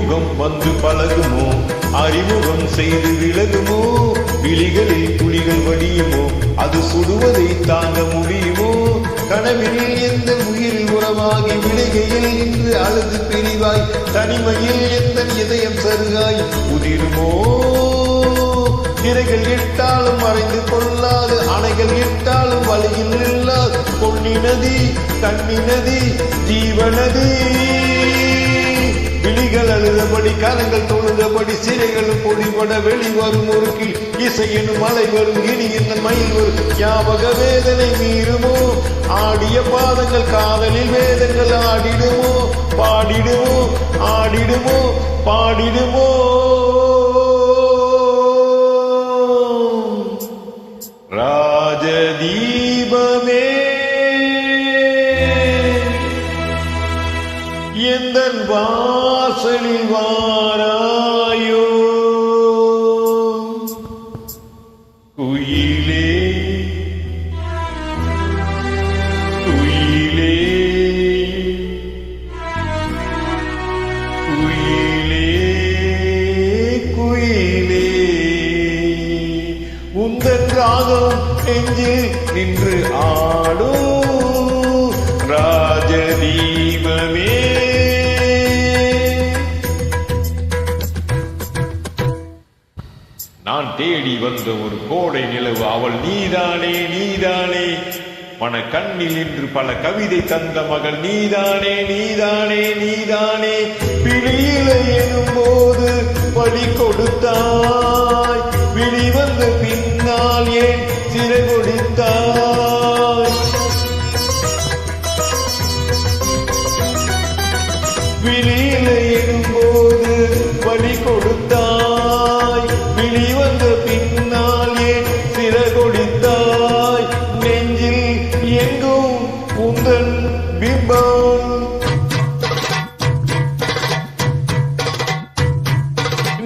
இடைமுகம் வந்து பழகுமோ, அறிமுகம் செய்து விலகுமோ, விழிகளில் புலிகள் வடியுமோ, அது சுடுவதை தாங்க முடியுமோ, கனவினில் எந்த உயிரில் உறவாகி விடுகையில் இன்று அழுது பிரிவாய், தனிமையில் எந்த இதயம் சருகாய் உதிருமோ, திரைகள் இட்டாலும் மறைந்து கொள்ளாது, அணைகள் இட்டாலும் வழியில் இல்லாது, பொன்னி நதி கண்ணி நதி ஜீவநதி, விழிகள் அழுதபடி கரங்கள் தொழுதபடி சிறைகளும் பொடிபட வெளிவரும் ஒருக்கில் இசை எனும் மலை வரும் இனி இந்த மயில் வரும் ஞாபக வேதனை மீறுமோ, ஆடிய பாதங்கள் காதலில் வேதங்கள் ஆடிடுமோ, பாடிடுமோ ஆடிடுமோ பாடிடுமோ. ராஜதீபமே எந்தன் வாசலில் வாராயோ, குயிலே குயிலே குயிலே குயிலே, உந்தன் ராகம் நெஞ்சில் நின்று ஆடும் ராஜதீபமே. நான் தேடி வந்த ஒரு கோடை நிலவு அவள் நீதானே நீதானே, மன கண்ணில் இன்று பல கவிதை தந்த மகள் நீதானே நீதானே நீதானே, பிடியில எனும் போது படி கொடுத்தாய், விழி வந்த பின்னால் ஏன் சிறை கொடுத்தாய், விழியில எனும் போது படி கொடுத்தாய், விழி வந்த பின்னால் ஏன் சிறை கொடுத்தாய், நெஞ்சில் எங்கும் உந்தன் பிம்பம்,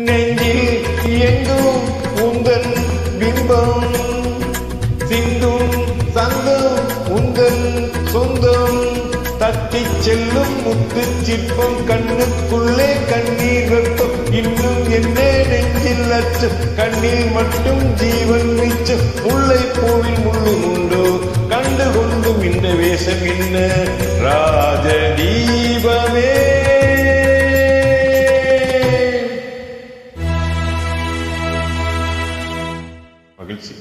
நெஞ்சில் எங்கும் உந்தன் பிம்பம், சிந்தும் சந்தம் உந்தன் சொந்தம், தட்டி செல்லும் முத்து சிற்பம், கண்ணுக்குள்ளே கண்ணீர் வெப்பம், இன்னும் என்ன நெஞ்சில் அச்சம், கண்ணீர் மட்டும் ஜீவன் மிச்சம், முல்லை பூவில் முள்ளும் உண்டோ, கண்டு கொண்டும் இந்த வேஷம் என்ன ராஜதீபமே. மகிழ்ச்சி.